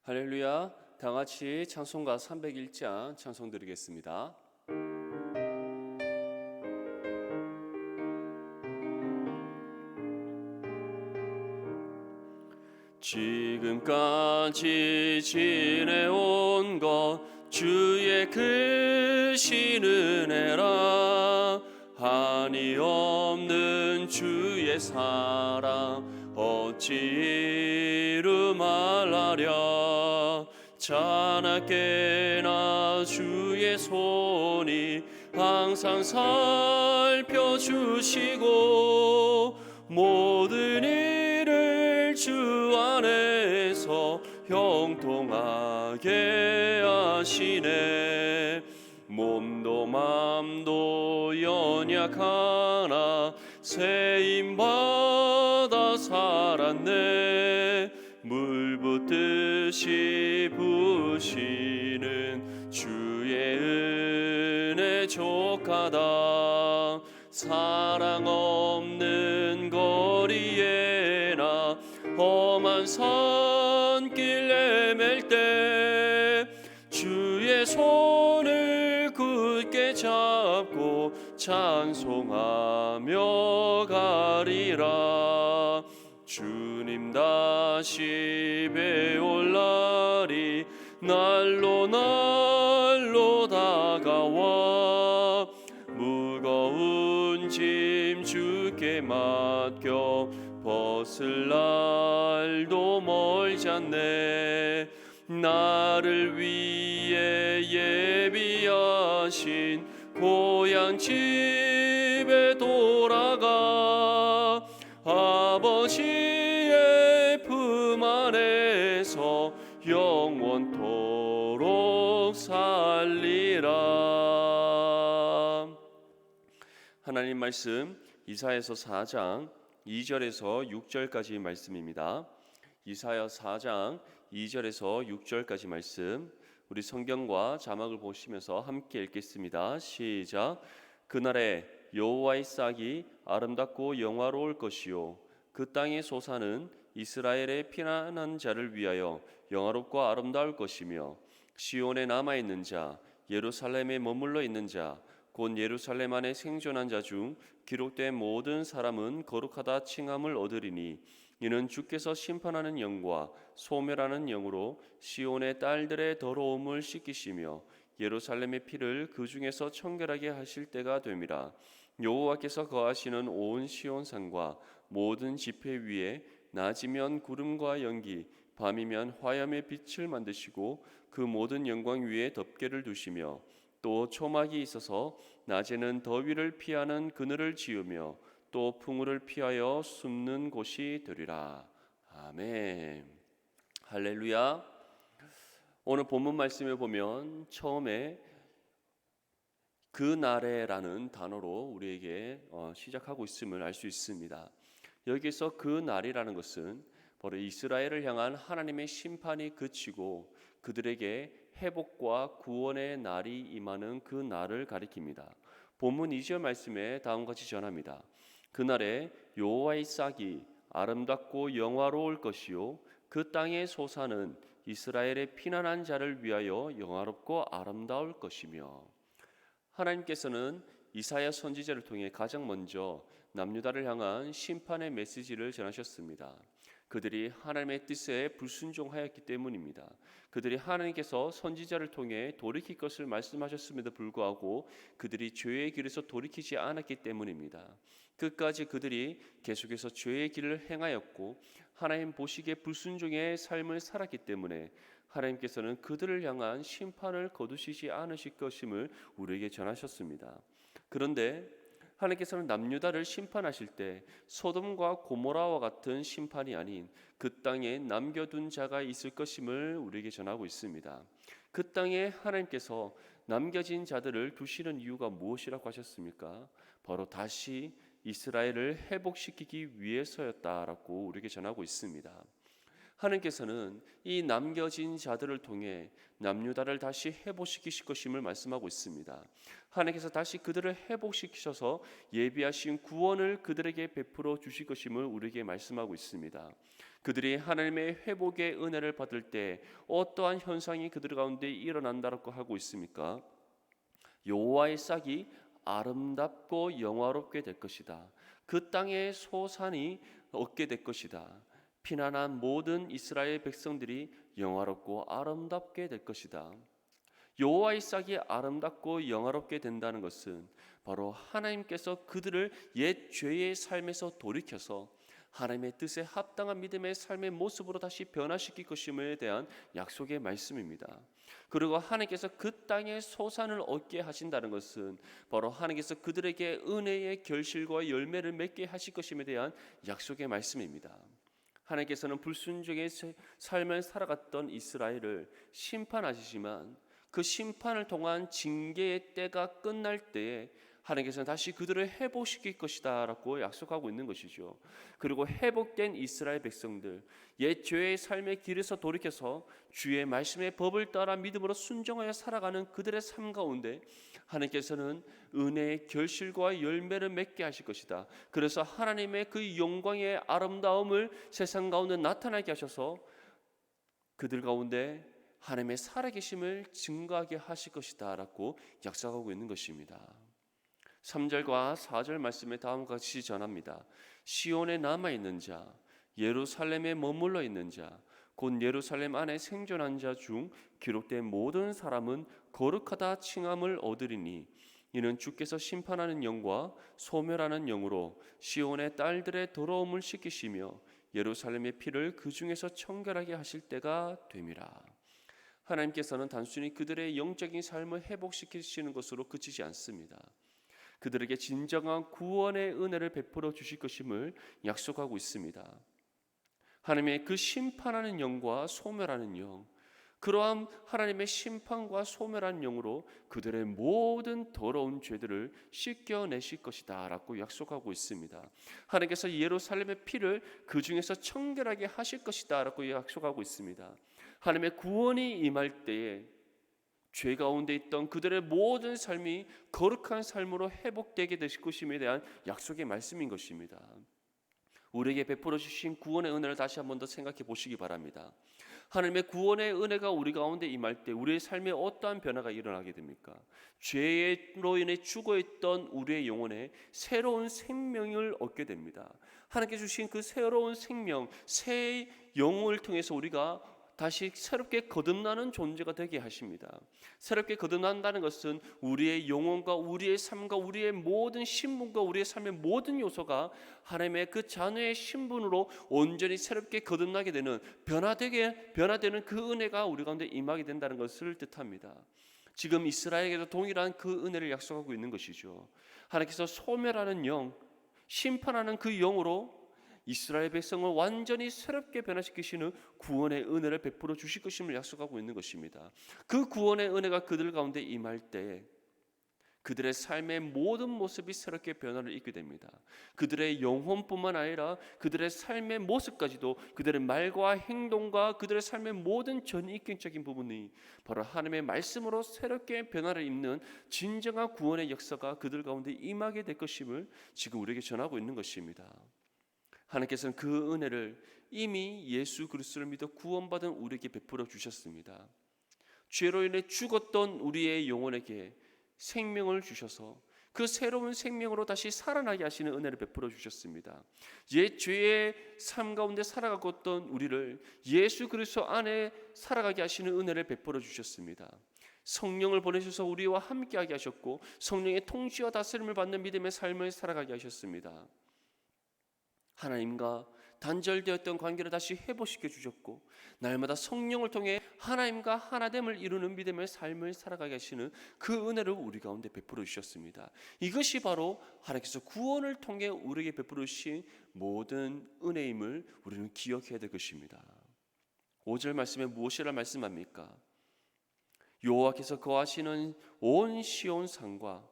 할렐루야. 다 같이 찬송가 301장 찬송 드리겠습니다. 지금까지 지내온 것 주의 크신 은혜라. 한이 없는 주의 사랑 어찌 이루 말하랴. 자나깨나 주의 손이 항상 살펴주시고 모든 일을 주 안에서 형통하게 하시네. 몸도 맘도 연약하나 세임받아 살았네. 물 붓듯이 부으시는 주의 은혜 족하다. 사랑 없는 거리에나 험한 산길 헤맬 때 주의 손을 굳게 잡고 찬송하며 가리라. 주님 다시 배올 날이 날로 날로 다가와. 무거운 짐 주께 맡겨 벗을 날도 멀지 않네. 나를 위해 예비하신 고향 집에 돌아가 아버지의 품 안에서 영원토록 살리라. 하나님 말씀 이사야서 4장 2절에서 6절까지 말씀입니다. 이사야 4장 2절에서 6절까지 말씀, 우리 성경과 자막을 보시면서 함께 읽겠습니다. 시작. 그날에 여호와의 싹이 아름답고 영화로울 것이요 그 땅의 소사는 이스라엘의 피난한 자를 위하여 영화롭고 아름다울 것이며 시온에 남아있는 자, 예루살렘에 머물러 있는 자, 곧 예루살렘 안에 생존한 자 중 기록된 모든 사람은 거룩하다 칭함을 얻으리니 이는 주께서 심판하는 영과 소멸하는 영으로 시온의 딸들의 더러움을 씻기시며 예루살렘의 피를 그 중에서 청결하게 하실 때가 됨이라. 여호와께서 거하시는 온 시온산과 모든 지폐 위에 낮이면 구름과 연기, 밤이면 화염의 빛을 만드시고 그 모든 영광 위에 덮개를 두시며 또 초막이 있어서 낮에는 더위를 피하는 그늘을 지으며 또 풍우를 피하여 숨는 곳이 되리라. 아멘. 할렐루야. 오늘 본문 말씀에 보면 처음에 그날에라는 단어로 우리에게 시작하고 있음을 알 수 있습니다. 여기서 그날이라는 것은 바로 이스라엘을 향한 하나님의 심판이 그치고 그들에게 회복과 구원의 날이 임하는 그 날을 가리킵니다. 본문 2절 말씀에 다음과 같이 전합니다. 그날에 여호와의 싹이 아름답고 영화로울 것이요 그 땅의 소사는 이스라엘의 피난한 자를 위하여 영화롭고 아름다울 것이며. 하나님께서는 이사야 선지자를 통해 가장 먼저 남유다를 향한 심판의 메시지를 전하셨습니다. 그들이 하나님의 뜻에 불순종하였기 때문입니다. 그들이 하나님께서 선지자를 통해 돌이킬 것을 말씀하셨음에도 불구하고 그들이 죄의 길에서 돌이키지 않았기 때문입니다. 끝까지 그들이 계속해서 죄의 길을 행하였고 하나님 보시기에 불순종의 삶을 살았기 때문에 하나님께서는 그들을 향한 심판을 거두시지 않으실 것임을 우리에게 전하셨습니다. 그런데 하나님께서는 남유다를 심판하실 때 소돔과 고모라와 같은 심판이 아닌 그 땅에 남겨둔 자가 있을 것임을 우리에게 전하고 있습니다. 그 땅에 하나님께서 남겨진 자들을 두시는 이유가 무엇이라고 하셨습니까? 바로 다시 이스라엘을 회복시키기 위해서였다라고 우리에게 전하고 있습니다. 하나님께서는 이 남겨진 자들을 통해 남유다를 다시 회복시키실 것임을 말씀하고 있습니다. 하나님께서 다시 그들을 회복시키셔서 예비하신 구원을 그들에게 베풀어 주실 것임을 우리에게 말씀하고 있습니다. 그들이 하나님의 회복의 은혜를 받을 때 어떠한 현상이 그들 가운데 일어난다고 하고 있습니까? 여호와의 싹이 아름답고 영화롭게 될 것이다. 그 땅의 소산이 얻게 될 것이다. 피난한 모든 이스라엘 백성들이 영화롭고 아름답게 될 것이다. 여호와의 싹이 아름답고 영화롭게 된다는 것은 바로 하나님께서 그들을 옛 죄의 삶에서 돌이켜서 하나님의 뜻에 합당한 믿음의 삶의 모습으로 다시 변화시킬 것임에 대한 약속의 말씀입니다. 그리고 하나님께서 그 땅의 소산을 얻게 하신다는 것은 바로 하나님께서 그들에게 은혜의 결실과 열매를 맺게 하실 것임에 대한 약속의 말씀입니다. 하나님께서는 불순종의 삶을 살아갔던 이스라엘을 심판하시지만 그 심판을 통한 징계의 때가 끝날 때에 하나님께서는 다시 그들을 회복시킬 것이다 라고 약속하고 있는 것이죠. 그리고 회복된 이스라엘 백성들, 옛 죄의 삶의 길에서 돌이켜서 주의 말씀의 법을 따라 믿음으로 순종하여 살아가는 그들의 삶 가운데 하나님께서는 은혜의 결실과 열매를 맺게 하실 것이다. 그래서 하나님의 그 영광의 아름다움을 세상 가운데 나타나게 하셔서 그들 가운데 하나님의 살아계심을 증거하게 하실 것이다 라고 약속하고 있는 것입니다. 3절과 4절 말씀에 다음과 같이 전합니다. 시온에 남아있는 자, 예루살렘에 머물러 있는 자, 곧 예루살렘 안에 생존한 자 중 기록된 모든 사람은 거룩하다 칭함을 얻으리니 이는 주께서 심판하는 영과 소멸하는 영으로 시온의 딸들의 더러움을 씻기시며 예루살렘의 피를 그 중에서 청결하게 하실 때가 됨이라. 하나님께서는 단순히 그들의 영적인 삶을 회복시키시는 것으로 그치지 않습니다. 그들에게 진정한 구원의 은혜를 베풀어 주실 것임을 약속하고 있습니다. 하나님의 그 심판하는 영과 소멸하는 영, 그러한 하나님의 심판과 소멸하는 영으로 그들의 모든 더러운 죄들을 씻겨내실 것이다 라고 약속하고 있습니다. 하나님께서 예루살렘의 피를 그 중에서 청결하게 하실 것이다 라고 약속하고 있습니다. 하나님의 구원이 임할 때에 죄 가운데 있던 그들의 모든 삶이 거룩한 삶으로 회복되게 되실 것임에 대한 약속의 말씀인 것입니다. 우리에게 베풀어 주신 구원의 은혜를 다시 한 번 더 생각해 보시기 바랍니다. 하나님의 구원의 은혜가 우리 가운데 임할 때 우리의 삶에 어떠한 변화가 일어나게 됩니까? 죄로 인해 죽어있던 우리의 영혼에 새로운 생명을 얻게 됩니다. 하나님께 주신 그 새로운 생명, 새 영혼을 통해서 우리가 다시 새롭게 거듭나는 존재가 되게 하십니다. 새롭게 거듭난다는 것은 우리의 영혼과 우리의 삶과 우리의 모든 신분과 우리의 삶의 모든 요소가 하나님의 그 자녀의 신분으로 온전히 새롭게 거듭나게 되는 변화되는 그 은혜가 우리 가운데 임하게 된다는 것을 뜻합니다. 지금 이스라엘에게도 동일한 그 은혜를 약속하고 있는 것이죠. 하나님께서 소멸하는 영, 심판하는 그 영으로 이스라엘 백성을 완전히 새롭게 변화시키시는 구원의 은혜를 베풀어 주실 것임을 약속하고 있는 것입니다. 그 구원의 은혜가 그들 가운데 임할 때 그들의 삶의 모든 모습이 새롭게 변화를 입게 됩니다. 그들의 영혼뿐만 아니라 그들의 삶의 모습까지도 그들의 말과 행동과 그들의 삶의 모든 전인격적인 부분이 바로 하나님의 말씀으로 새롭게 변화를 입는 진정한 구원의 역사가 그들 가운데 임하게 될 것임을 지금 우리에게 전하고 있는 것입니다. 하나님께서는 그 은혜를 이미 예수 그리스도를 믿어 구원받은 우리에게 베풀어 주셨습니다. 죄로 인해 죽었던 우리의 영혼에게 생명을 주셔서 그 새로운 생명으로 다시 살아나게 하시는 은혜를 베풀어 주셨습니다. 옛 죄의 삶 가운데 살아가고 있던 우리를 예수 그리스도 안에 살아가게 하시는 은혜를 베풀어 주셨습니다. 성령을 보내셔서 우리와 함께하게 하셨고 성령의 통치와 다스림을 받는 믿음의 삶을 살아가게 하셨습니다. 하나님과 단절되었던 관계를 다시 회복시켜 주셨고 날마다 성령을 통해 하나님과 하나됨을 이루는 믿음의 삶을 살아가게 하시는 그 은혜를 우리 가운데 베풀어 주셨습니다. 이것이 바로 하나님께서 구원을 통해 우리에게 베풀어 주신 모든 은혜임을 우리는 기억해야 될 것입니다. 5절 말씀에 무엇이라 말씀합니까? 여호와께서 거하시는 온 시온 산과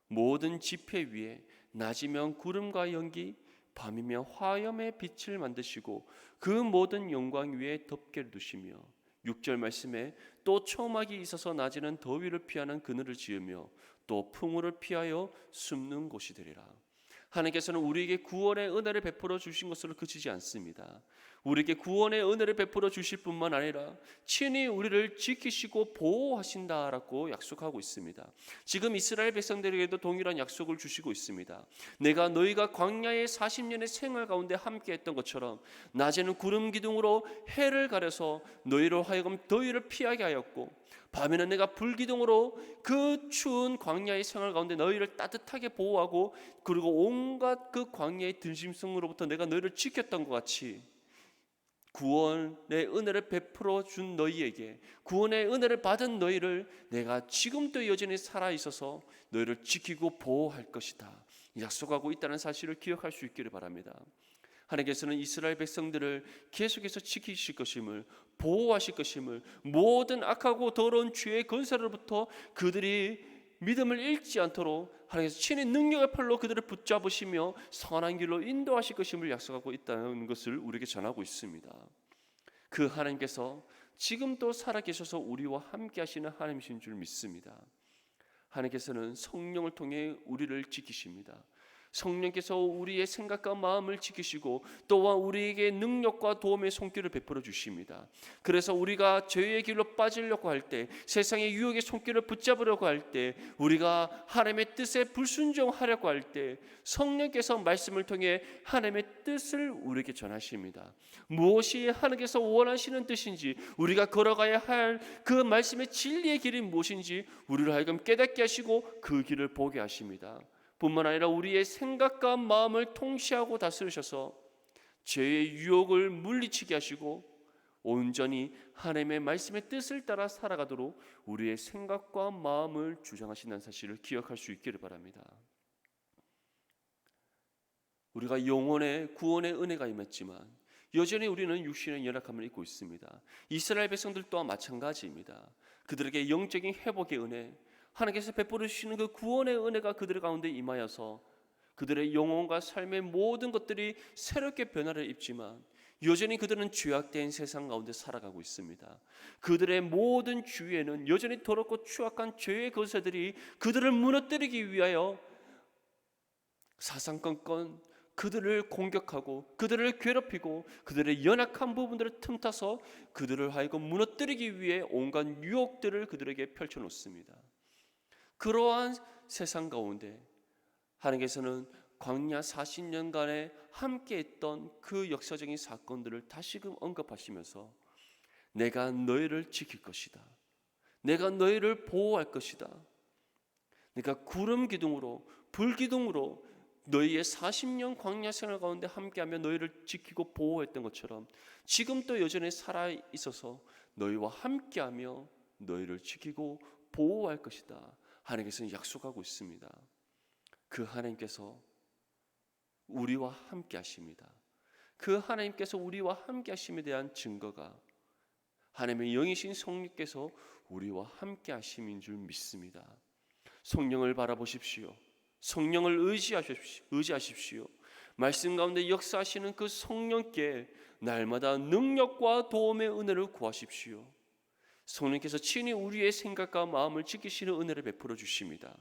모든 지폐 위에 낮이면 구름과 연기 밤이면 화염의 빛을 만드시고 그 모든 영광 위에 덮개를 두시며 6절 말씀에 또 초막이 있어서 낮에는 더위를 피하는 그늘을 지으며 또 풍우를 피하여 숨는 곳이 되리라. 하나님께서는 우리에게 구원의 은혜를 베풀어 주신 것으로 그치지 않습니다. 우리에게 구원의 은혜를 베풀어 주실 뿐만 아니라 친히 우리를 지키시고 보호하신다라고 약속하고 있습니다. 지금 이스라엘 백성들에게도 동일한 약속을 주시고 있습니다. 내가 너희가 광야의 40년의 생활 가운데 함께했던 것처럼 낮에는 구름 기둥으로 해를 가려서 너희로 하여금 더위를 피하게 하였고 밤에는 내가 불기둥으로 그 추운 광야의 생활 가운데 너희를 따뜻하게 보호하고 그리고 온갖 그 광야의 들짐승으로부터 내가 너희를 지켰던 것 같이 구원의 은혜를 베풀어 준 너희에게 구원의 은혜를 받은 너희를 내가 지금도 여전히 살아있어서 너희를 지키고 보호할 것이다 약속하고 있다는 사실을 기억할 수 있기를 바랍니다. 하나님께서는 이스라엘 백성들을 계속해서 지키실 것임을 보호하실 것임을 모든 악하고 더러운 죄의 건설로부터 그들이 믿음을 잃지 않도록 하나님께서 친히 능력의 팔로 그들을 붙잡으시며 선한 길로 인도하실 것임을 약속하고 있다는 것을 우리에게 전하고 있습니다. 그 하나님께서 지금도 살아계셔서 우리와 함께 하시는 하나님이신 줄 믿습니다. 하나님께서는 성령을 통해 우리를 지키십니다. 성령께서 우리의 생각과 마음을 지키시고 또한 우리에게 능력과 도움의 손길을 베풀어 주십니다. 그래서 우리가 죄의 길로 빠지려고 할 때, 세상의 유혹의 손길을 붙잡으려고 할 때, 우리가 하나님의 뜻에 불순종하려고 할 때 성령께서 말씀을 통해 하나님의 뜻을 우리에게 전하십니다. 무엇이 하나님께서 원하시는 뜻인지, 우리가 걸어가야 할 그 말씀의 진리의 길이 무엇인지 우리를 하여금 깨닫게 하시고 그 길을 보게 하십니다. 뿐만 아니라 우리의 생각과 마음을 통치하고 다스리셔서 죄의 유혹을 물리치게 하시고 온전히 하나님의 말씀의 뜻을 따라 살아가도록 우리의 생각과 마음을 주장하신다는 사실을 기억할 수 있기를 바랍니다. 우리가 영혼의 구원의 은혜가 임했지만 여전히 우리는 육신의 연약함을 입고 있습니다. 이스라엘 백성들 또한 마찬가지입니다. 그들에게 영적인 회복의 은혜, 하나님께서 베풀어 주시는 그 구원의 은혜가 그들 가운데 임하여서 그들의 영혼과 삶의 모든 것들이 새롭게 변화를 입지만 여전히 그들은 죄악된 세상 가운데 살아가고 있습니다. 그들의 모든 주위에는 여전히 더럽고 추악한 죄의 거세들이 그들을 무너뜨리기 위하여 사상건건 그들을 공격하고 그들을 괴롭히고 그들의 연약한 부분들을 틈타서 그들을 하여금 무너뜨리기 위해 온갖 유혹들을 그들에게 펼쳐놓습니다. 그러한 세상 가운데 하나님께서는 광야 40년간에 함께했던 그 역사적인 사건들을 다시금 언급하시면서 내가 너희를 지킬 것이다. 내가 너희를 보호할 것이다. 내가 구름 기둥으로 불 기둥으로 너희의 40년 광야 생활 가운데 함께하며 너희를 지키고 보호했던 것처럼 지금도 여전히 살아 있어서 너희와 함께하며 너희를 지키고 보호할 것이다. 하나님께서는 약속하고 있습니다. 그 하나님께서 우리와 함께 하십니다. 그 하나님께서 우리와 함께 하심에 대한 증거가 하나님의 영이신 성령께서 우리와 함께 하심인 줄 믿습니다. 성령을 바라보십시오. 성령을 의지하십시오. 말씀 가운데 역사하시는 그 성령께 날마다 능력과 도움의 은혜를 구하십시오. 성령께서 친히 우리의 생각과 마음을 지키시는 은혜를 베풀어 주십니다.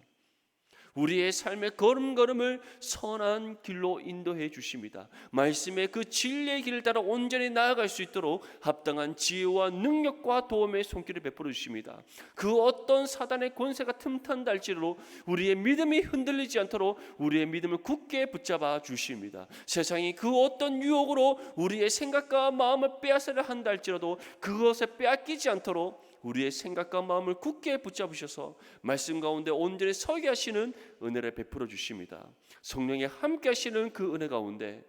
우리의 삶의 걸음걸음을 선한 길로 인도해 주십니다. 말씀의 그 진리의 길을 따라 온전히 나아갈 수 있도록 합당한 지혜와 능력과 도움의 손길을 베풀어 주십니다. 그 어떤 사단의 권세가 틈탄다 할지라도 우리의 믿음이 흔들리지 않도록 우리의 믿음을 굳게 붙잡아 주십니다. 세상이 그 어떤 유혹으로 우리의 생각과 마음을 빼앗으려 한다 할지라도 그것에 빼앗기지 않도록 우리의 생각과 마음을 굳게 붙잡으셔서 말씀 가운데 온전히 서게 하시는 은혜를 베풀어 주십니다. 성령이 함께 하시는 그 은혜 가운데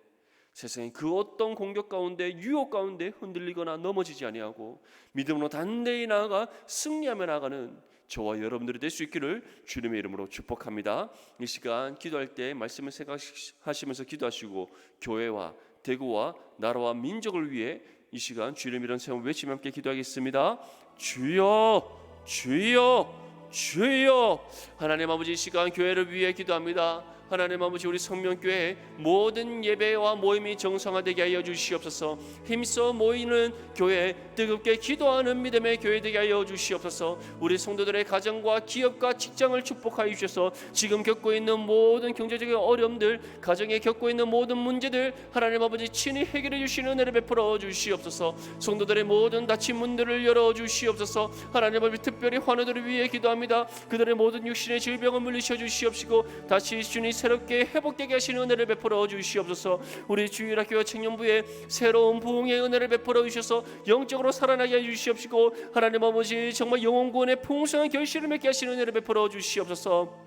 세상의 그 어떤 공격 가운데 유혹 가운데 흔들리거나 넘어지지 아니하고 믿음으로 단대히 나아가 승리하며 나아가는 저와 여러분들이 될 수 있기를 주님의 이름으로 축복합니다. 이 시간 기도할 때 말씀을 생각하시면서 기도하시고 교회와 대구와 나라와 민족을 위해 이 시간 주님 이름 세움 외치며 함께 기도하겠습니다. 주여 주여 주여. 하나님 아버지, 이 시간 교회를 위해 기도합니다. 하나님 아버지, 우리 성명교회 모든 예배와 모임이 정상화되게 하여 주시옵소서. 힘써 모이는 교회, 뜨겁게 기도하는 믿음의 교회 되게 하여 주시옵소서. 우리 성도들의 가정과 기업과 직장을 축복하여 주셔서 지금 겪고 있는 모든 경제적인 어려움들, 가정에 겪고 있는 모든 문제들 하나님 아버지 친히 해결해 주시는 은혜를 베풀어 주시옵소서. 성도들의 모든 닫힌 문들을 열어 주시옵소서. 하나님 아버지, 특별히 환우들을 위해 기도합니다. 그들의 모든 육신의 질병을 물리쳐 주시옵시고 다시 주님 새롭게 회복되게 하시는 은혜를 베풀어 주시옵소서. 우리 주일학교와 청년부에 새로운 부흥의 은혜를 베풀어 주셔서 영적으로 살아나게 해주시옵시고 하나님 아버지, 정말 영혼구원의 풍성한 결실을 맺게 하시는 은혜를 베풀어 주시옵소서.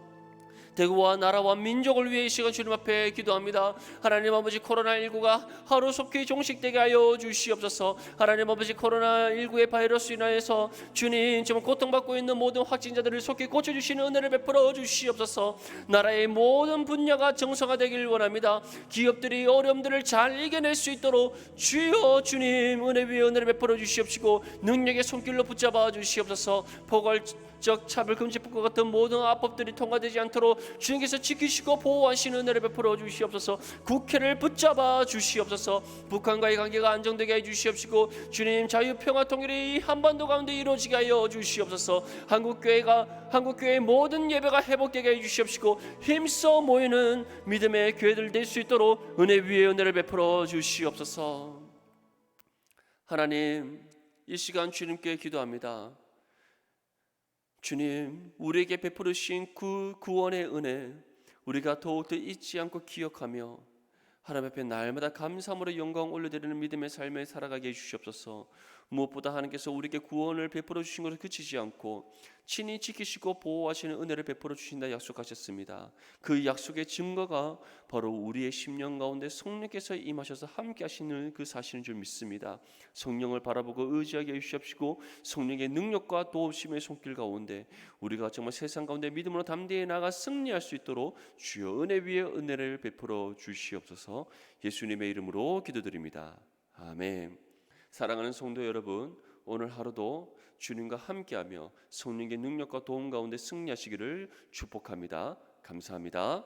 대구와 나라와 민족을 위해 이 시간 주님 앞에 기도합니다. 하나님 아버지, 코로나19가 하루속히 종식되게 하여 주시옵소서. 하나님 아버지, 코로나19의 바이러스 인하여서 주님 정말 고통받고 있는 모든 확진자들을 속히 고쳐주시는 은혜를 베풀어 주시옵소서. 나라의 모든 분야가 정상화되길 원합니다. 기업들이 어려움들을 잘 이겨낼 수 있도록 주여 주님 은혜 위에 은혜를 베풀어 주시옵시고 능력의 손길로 붙잡아 주시옵소서. 포괄적 차별금지법과 같은 모든 악법들이 통과되지 않도록 주님께서 지키시고 보호하시는 은혜를 베풀어 주시옵소서. 국회를 붙잡아 주시옵소서. 북한과의 관계가 안정되게 해 주시옵시고 주님 자유 평화 통일이 이 한반도 가운데 이루어지게 하여 주시옵소서. 한국교회의 모든 예배가 회복되게 해 주시옵시고 힘써 모이는 믿음의 교회들 될 수 있도록 은혜 위에 은혜를 베풀어 주시옵소서. 하나님, 이 시간 주님께 기도합니다. 주님, 우리에게 베풀으신 그 구원의 은혜 우리가 더욱더 잊지 않고 기억하며 하나님 앞에 날마다 감사함으로 영광 올려드리는 믿음의 삶을 살아가게 해주시옵소서. 무엇보다 하나님께서 우리에게 구원을 베풀어 주신 것을 그치지 않고 친히 지키시고 보호하시는 은혜를 베풀어 주신다 약속하셨습니다. 그 약속의 증거가 바로 우리의 심령 가운데 성령께서 임하셔서 함께 하시는 그 사실인 줄 믿습니다. 성령을 바라보고 의지하게 해주시옵시고 성령의 능력과 도우심의 손길 가운데 우리가 정말 세상 가운데 믿음으로 담대히 나아가 승리할 수 있도록 주여 은혜 위에 은혜를 베풀어 주시옵소서. 예수님의 이름으로 기도드립니다. 아멘. 사랑하는 성도 여러분, 오늘 하루도 주님과 함께하며 성령의 능력과 도움 가운데 승리하시기를 축복합니다. 감사합니다.